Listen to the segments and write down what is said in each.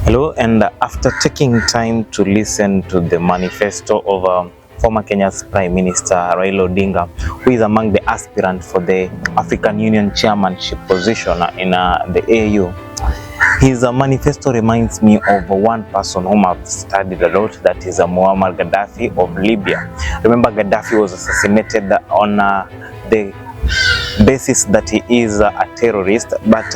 Hello, and after taking time to listen to the manifesto of former Kenya's Prime Minister Raila Odinga, who is among the aspirants for the African Union chairmanship position in the AU, his manifesto reminds me of one person whom I've studied a lot, that is Muammar Gaddafi of Libya. Remember, Gaddafi was assassinated on the basis that he is a terrorist, but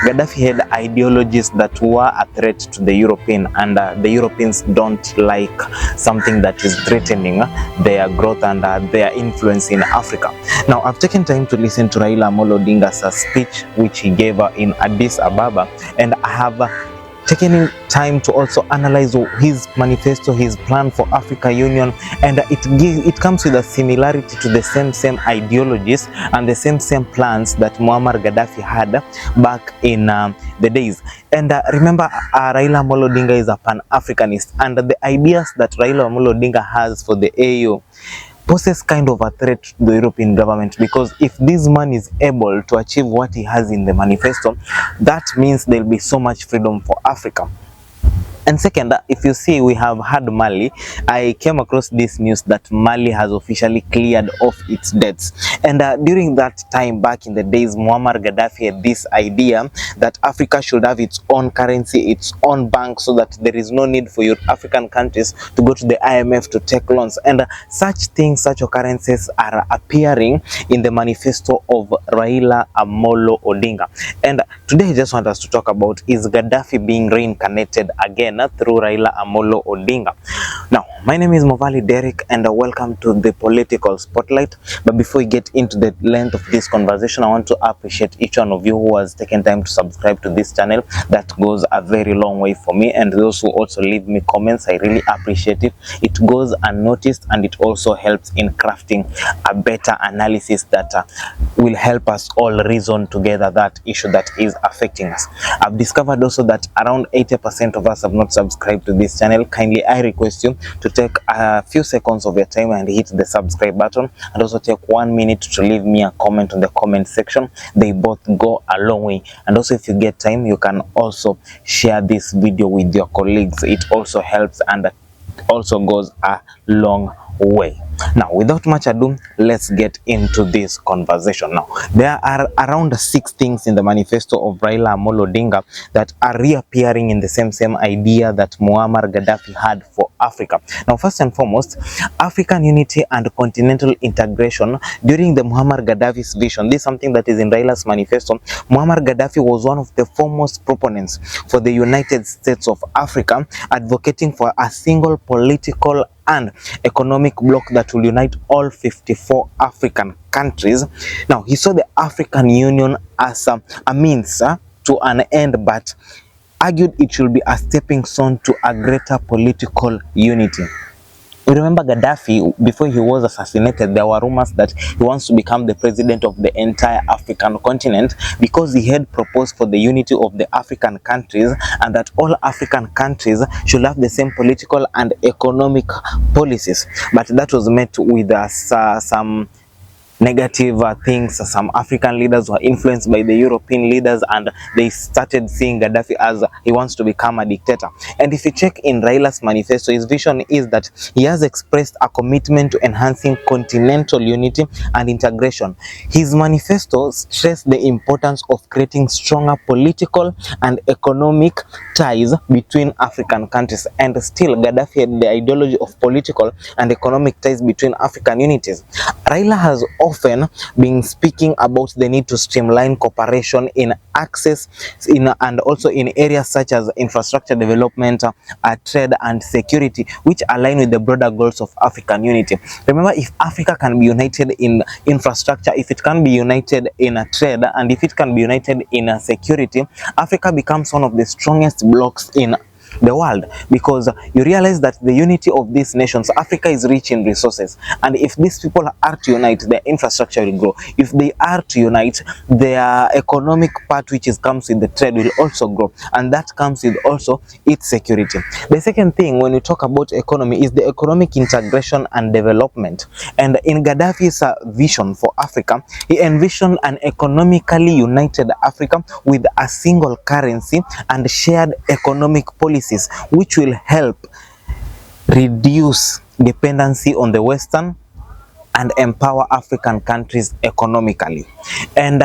Gaddafi had ideologies that were a threat to the European, and the Europeans don't like something that is threatening their growth and their influence in Africa. Now, I've taken time to listen to Raila Amolo Odinga's speech which he gave in Addis Ababa, and I have taking time to also analyze his manifesto, his plan for Africa Union, and it comes with a similarity to the same ideologies and the same plans that Muammar Gaddafi had back in the days. And remember, Raila Amolo Odinga is a Pan-Africanist, and the ideas that Raila Amolo Odinga has for the AU poses kind of a threat to the European government, because if this man is able to achieve what he has in the manifesto, that means there will be so much freedom for Africa. And second, if you see, we have had Mali. I came across this news that Mali has officially cleared off its debts. And during that time, back in the days, Muammar Gaddafi had this idea that Africa should have its own currency, its own bank, so that there is no need for your African countries to go to the IMF to take loans. And such things, such currencies are appearing in the manifesto of Raila Amolo Odinga. And today I just want us to talk about, is Gaddafi being reincarnated again through Raila Amolo Odinga? Now, my name is Movali Derek, and welcome to the Political Spotlight. But before we get into the length of this conversation, I want to appreciate each one of you who has taken time to subscribe to this channel. That goes a very long way for me, and those who also leave me comments, I really appreciate it. It goes unnoticed, and it also helps in crafting a better analysis that will help us all reason together that issue that is affecting us. I've discovered also that around 80% of us have not subscribed to this channel. Kindly, I request you to take a few seconds of your time and hit the subscribe button, and also take 1 minute to leave me a comment on the comment section. They both go a long way. And also, if you get time, you can also share this video with your colleagues. It also helps and also goes a long way. Now, without much ado, let's get into this conversation. Now, there are around 6 things in the manifesto of Raila Amolo Odinga that are reappearing in the same idea that Muammar Gaddafi had for Africa. Now, first and foremost, African unity and continental integration during the Muammar Gaddafi's vision. This is something that is in Raila's manifesto. Muammar Gaddafi was one of the foremost proponents for the United States of Africa, advocating for a single political and economic bloc that will unite all 54 African countries. Now, he saw the African Union as a means to an end, but argued it should be a stepping stone to a greater political unity. You remember Gaddafi, before he was assassinated, there were rumors that he wants to become the president of the entire African continent, because he had proposed for the unity of the African countries, and that all African countries should have the same political and economic policies. But that was met with some negative things. Some African leaders were influenced by the European leaders, and they started seeing Gaddafi as he wants to become a dictator. And if you check in Raila's manifesto, his vision is that he has expressed a commitment to enhancing continental unity and integration. His manifesto stressed the importance of creating stronger political and economic ties between African countries, and still Gaddafi had the ideology of political and economic ties between African unities. Raila has often been speaking about the need to streamline cooperation in access and also in areas such as infrastructure development, trade and security, which align with the broader goals of African unity. Remember, if Africa can be united in infrastructure, if it can be united in trade, and if it can be united in security, Africa becomes one of the strongest blocs in the world, because you realize that the unity of these nations, Africa is rich in resources, and if these people are to unite, their infrastructure will grow. If they are to unite, their economic part, which comes with the trade, will also grow, and that comes with also its security. The second thing when we talk about economy is the economic integration and development. And in Gaddafi's vision for Africa, he envisioned an economically united Africa with a single currency and shared economic policies, which will help reduce dependency on the Western and empower African countries economically. And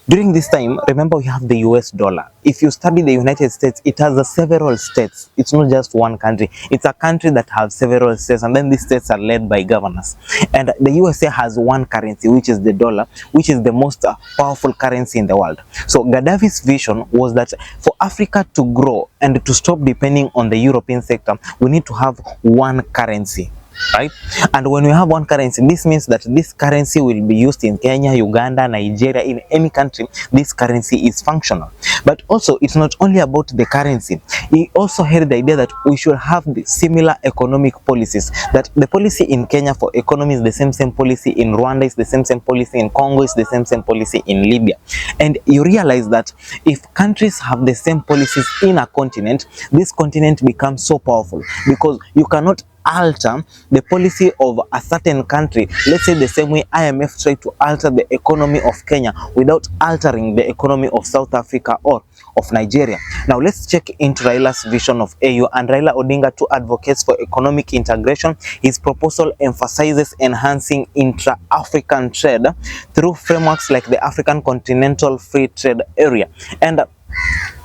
during this time, remember, we have the US dollar. If you study the United States, it has several states. It's not just one country. It's a country that has several states, and then these states are led by governors. And the USA has one currency, which is the dollar, which is the most powerful currency in the world. So Gaddafi's vision was that for Africa to grow and to stop depending on the European sector, we need to have one currency. Right? And when we have one currency, this means that this currency will be used in Kenya, Uganda, Nigeria, in any country. This currency is functional. But also, it's not only about the currency. He also had the idea that we should have the similar economic policies, that the policy in Kenya for economy is the same policy in Rwanda, is the same policy in Congo, is the same policy in Libya. And you realize that if countries have the same policies in a continent, this continent becomes so powerful, because you cannot alter the policy of a certain country. Let's say the same way IMF tried to alter the economy of Kenya without altering the economy of South Africa or of Nigeria. Now let's check into Raila's vision of AU. And Raila Odinga too advocates for economic integration. His proposal emphasizes enhancing intra-African trade through frameworks like the African Continental Free Trade Area. And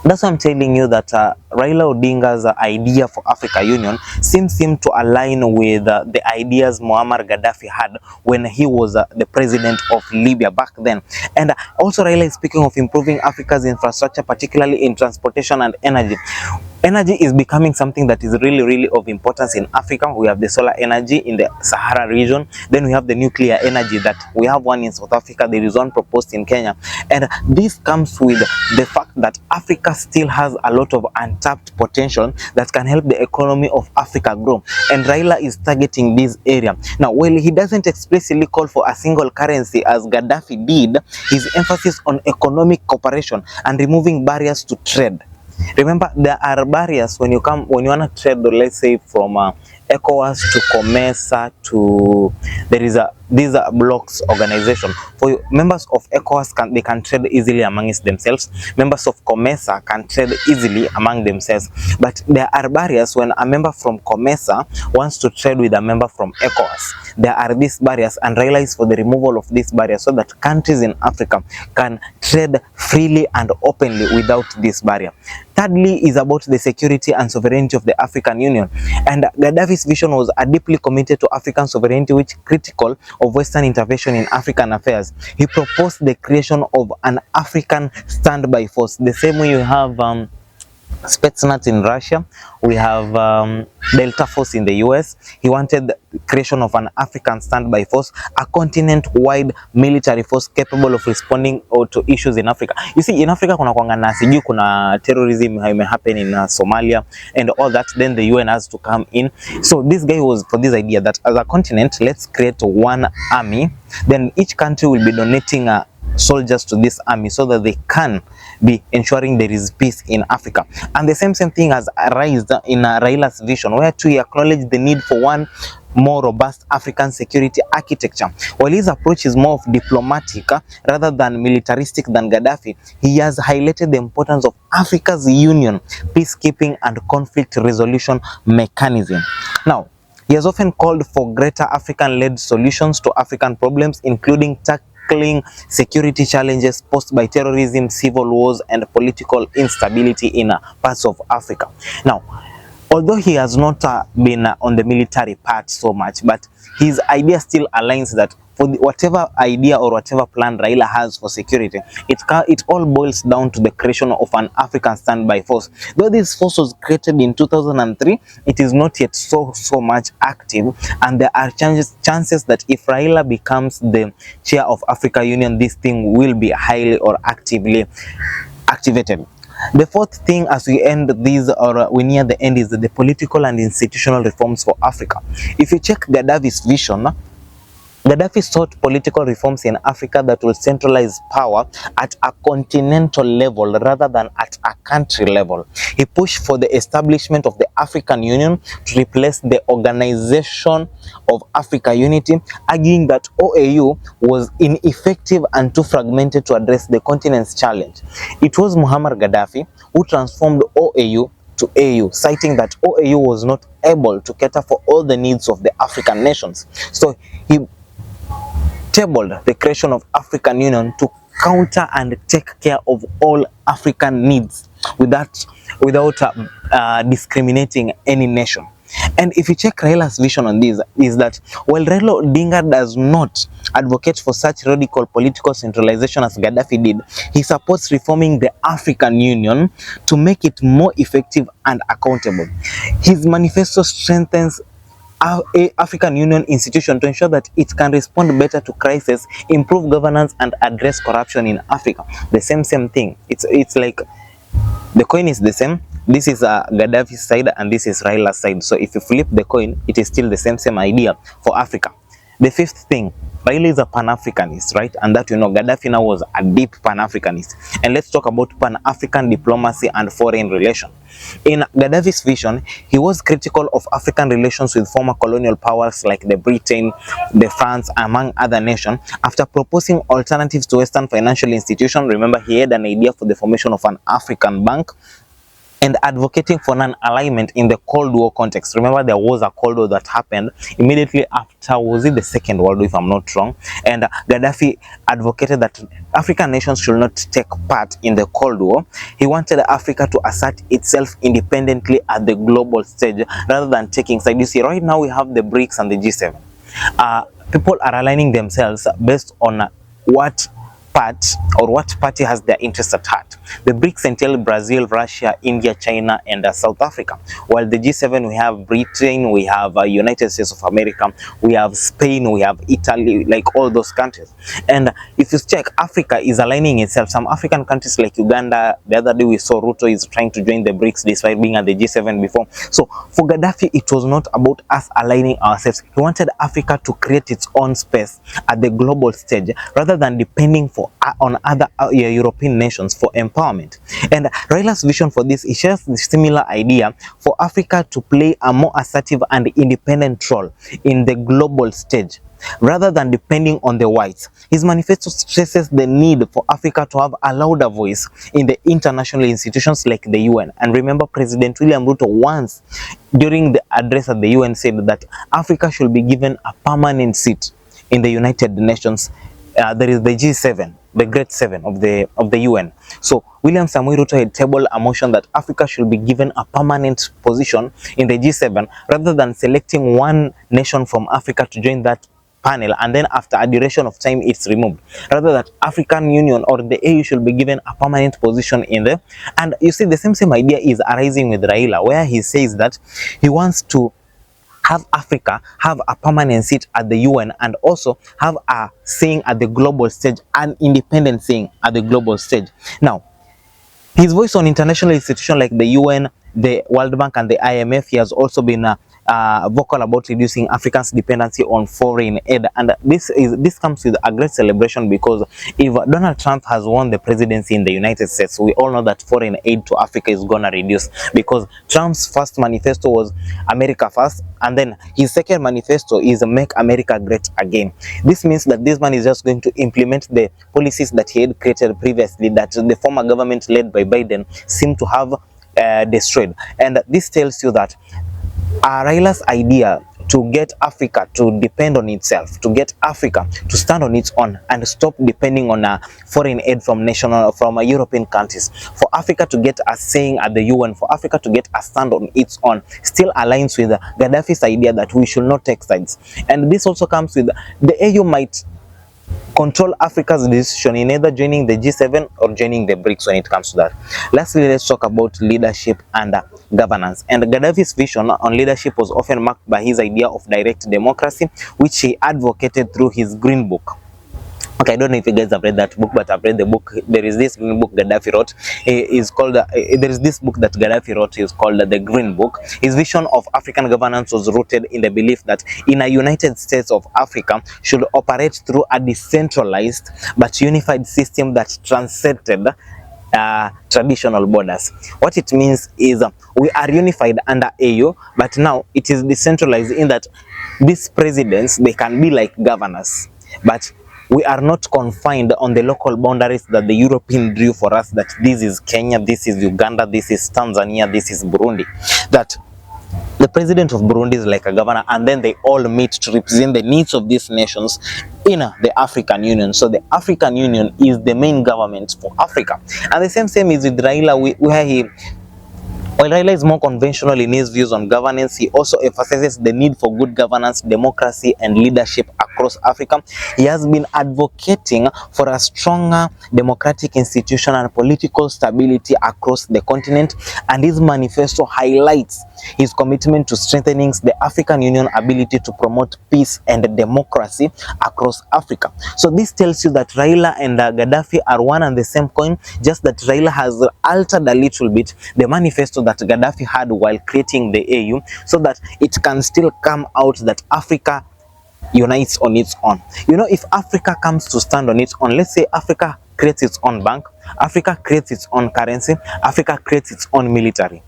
that's why I'm telling you that Raila Odinga's idea for Africa Union seems to align with the ideas Muammar Gaddafi had when he was the president of Libya back then. And also Raila is speaking of improving Africa's infrastructure, particularly in transportation and energy. Energy is becoming something that is really of importance in Africa. We have the solar energy in the Sahara region. Then we have the nuclear energy that we have one in South Africa. There is one proposed in Kenya. And this comes with the fact that Africa still has a lot of untapped potential that can help the economy of Africa grow. And Raila is targeting this area. Now, while he doesn't explicitly call for a single currency as Gaddafi did, his emphasis on economic cooperation and removing barriers to trade. Remember, there are barriers when you want to trade, let's say from ECOWAS to COMESA to these are blocks organization. For members of ECOWAS, they can trade easily amongst themselves. Members of COMESA can trade easily among themselves. But there are barriers when a member from COMESA wants to trade with a member from ECOWAS. There are these barriers, and Raila is for the removal of these barriers so that countries in Africa can trade freely and openly without this barrier. Thirdly is about the security and sovereignty of the African Union. And Gaddafi's vision was deeply committed to African sovereignty, which is critical of Western intervention in African affairs. He proposed the creation of an African standby force. The same way you have Spetsnaz in Russia, we have Delta Force in the US. He wanted the creation of an African standby force, a continent-wide military force capable of responding to issues in Africa. You see, in Africa kuna terrorism may happen in Somalia and all that. Then the UN has to come in. So this guy was for this idea that as a continent, let's create one army. Then each country will be donating soldiers to this army so that they can be ensuring there is peace in Africa. And the same thing has arisen in Raila's vision, where he acknowledged the need for one more robust African security architecture. While his approach is more of diplomatic rather than militaristic than Gaddafi, he has highlighted the importance of Africa's union, peacekeeping and conflict resolution mechanism. Now, he has often called for greater African-led solutions to African problems, including tackling security challenges posed by terrorism, civil wars, and political instability in parts of Africa. Now, although he has not been on the military part so much, but his idea still aligns that for whatever idea or whatever plan Raila has for security, it all boils down to the creation of an African standby force. Though this force was created in 2003, it is not yet so much active, and there are chances that if Raila becomes the chair of Africa Union, this thing will be highly or actively activated. the fourth thing, as we end these, or we near the end, is the political and institutional reforms for Africa. If you check Gaddafi's vision, Gaddafi sought political reforms in Africa that will centralize power at a continental level rather than at a country level. He pushed for the establishment of the African Union to replace the Organization of Africa Unity, arguing that OAU was ineffective and too fragmented to address the continent's challenge. It was Muammar Gaddafi who transformed OAU to AU, citing that OAU was not able to cater for all the needs of the African nations. So he tabled the creation of African Union to counter and take care of all African needs without discriminating any nation. And if you check Raila's vision on this, is that while Raila Odinga does not advocate for such radical political centralization as Gaddafi did, he supports reforming the African Union to make it more effective and accountable. His manifesto strengthens African Union institution to ensure that it can respond better to crisis, improve governance, and address corruption in Africa. The same thing. It's like the coin is the same. This is Gaddafi's side and this is Raila's side. So if you flip the coin, it is still the same idea for Africa. The fifth thing, Raila is a Pan-Africanist, right? And that, you know, Gaddafi now was a deep Pan-Africanist. And let's talk about Pan-African diplomacy and foreign relations. In Gaddafi's vision, he was critical of African relations with former colonial powers like the Britain, the France, among other nations. After proposing alternatives to Western financial institutions, remember he had an idea for the formation of an African bank, and advocating for non-alignment in the Cold War context. Remember, there was a Cold War that happened immediately after, was it the Second World War, if I'm not wrong, and Gaddafi advocated that African nations should not take part in the Cold War. He wanted Africa to assert itself independently at the global stage rather than taking side. You see, right now we have the BRICS and the G7. People are aligning themselves based on what party has their interest at heart. The BRICS entail Brazil, Russia, India, China, and South Africa. While the G7, we have Britain, we have United States of America, we have Spain, we have Italy, like all those countries. And if you check, Africa is aligning itself. Some African countries like Uganda, the other day we saw Ruto is trying to join the BRICS despite being at the G7 before. So for Gaddafi, it was not about us aligning ourselves. He wanted Africa to create its own space at the global stage rather than depending on other European nations for empowerment. And Raila's vision for this, he shares the similar idea for Africa to play a more assertive and independent role in the global stage rather than depending on the whites. His manifesto stresses the need for Africa to have a louder voice in the international institutions like the UN. And remember, President William Ruto once, during the address at the UN, said that Africa should be given a permanent seat in the United Nations. There is the G7, the Great Seven of the UN. So William Samoei Ruto had tabled a motion that Africa should be given a permanent position in the G7 rather than selecting one nation from Africa to join that panel, and then after a duration of time it's removed. Rather that African Union or the AU should be given a permanent position in there. And you see, the same idea is arising with Raila, where he says that he wants to have Africa have a permanent seat at the UN and also have a saying at the global stage, an independent saying at the global stage. Now, his voice on international institutions like the UN, the World Bank, and the IMF, he has also been vocal about reducing Africa's dependency on foreign aid. And this comes with a great celebration, because if Donald Trump has won the presidency in the United States, we all know that foreign aid to Africa is gonna reduce, because Trump's first manifesto was America First, and then his second manifesto is Make America Great Again. This means that this man is just going to implement the policies that he had created previously, that the former government led by Biden seemed to have destroyed. And this tells you that Raila's idea to get Africa to depend on itself, to get Africa to stand on its own and stop depending on foreign aid from European countries, for Africa to get a saying at the UN, for Africa to get a stand on its own, still aligns with Gaddafi's idea that we should not take sides. And this also comes with the AU might control Africa's decision in either joining the G7 or joining the BRICS when it comes to that. Lastly, let's talk about leadership and governance. And Gaddafi's vision on leadership was often marked by his idea of direct democracy, which he advocated through his Green Book. Okay, I don't know if you guys have read that book, but I've read the book. There is this book Gaddafi wrote. Is called. There is this book that Gaddafi wrote. Is called the Green Book. His vision of African governance was rooted in the belief that in a United States of Africa should operate through a decentralized but unified system that transcended traditional borders. What it means is we are unified under AU, but now it is decentralized in that these presidents, they can be like governors, but we are not confined on the local boundaries that the European drew for us, that this is Kenya, this is Uganda, this is Tanzania, this is Burundi. That the president of Burundi is like a governor, and then they all meet to represent the needs of these nations in the African Union. So the African Union is the main government for Africa. And the same is with Raila, while Raila is more conventional in his views on governance, he also emphasizes the need for good governance, democracy, and leadership across Africa. He has been advocating for a stronger democratic institution and political stability across the continent, and his manifesto highlights his commitment to strengthening the African Union ability to promote peace and democracy across Africa. So this tells you that Raila and Gaddafi are one and the same coin, just that Raila has altered a little bit the manifesto that Gaddafi had while creating the AU, so that it can still come out that Africa unites on its own. You know, if Africa comes to stand on its own, let's say Africa creates its own bank, Africa creates its own currency, Africa creates its own military,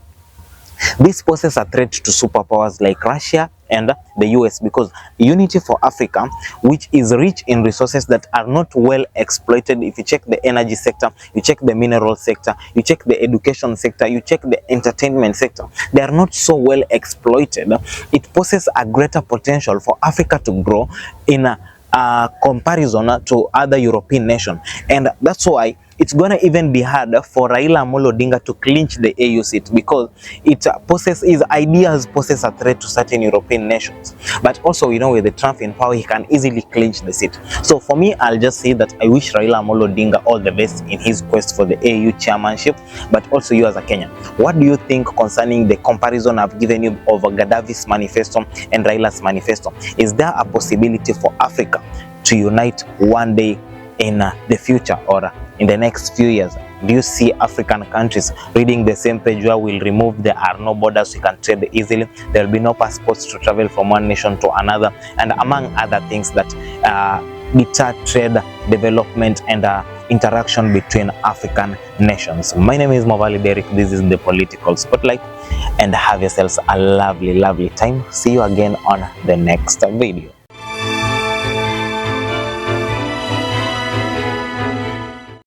this poses a threat to superpowers like Russia and the US, because unity for Africa, which is rich in resources that are not well exploited, if you check the energy sector, you check the mineral sector, you check the education sector, you check the entertainment sector, they are not so well exploited. It poses a greater potential for Africa to grow in a comparison to other European nations, and that's why it's gonna even be hard for Raila Amolo Odinga to clinch the AU seat, because it his ideas poses a threat to certain European nations. But also, you know, with the Trump in power, he can easily clinch the seat. So for me, I'll just say that I wish Raila Amolo Odinga all the best in his quest for the AU chairmanship. But also, you as a Kenyan, what do you think concerning the comparison I've given you of Gaddafi's manifesto and Raila's manifesto? Is there a possibility for Africa to unite one day in the future, or in the next few years? Do you see African countries reading the same page where we'll remove there are no borders, we can trade easily, there will be no passports to travel from one nation to another, and among other things that deter trade, development, and interaction between African nations? My name is Mavali Derek. This is the Political Spotlight, and have yourselves a lovely time. See you again on the next video.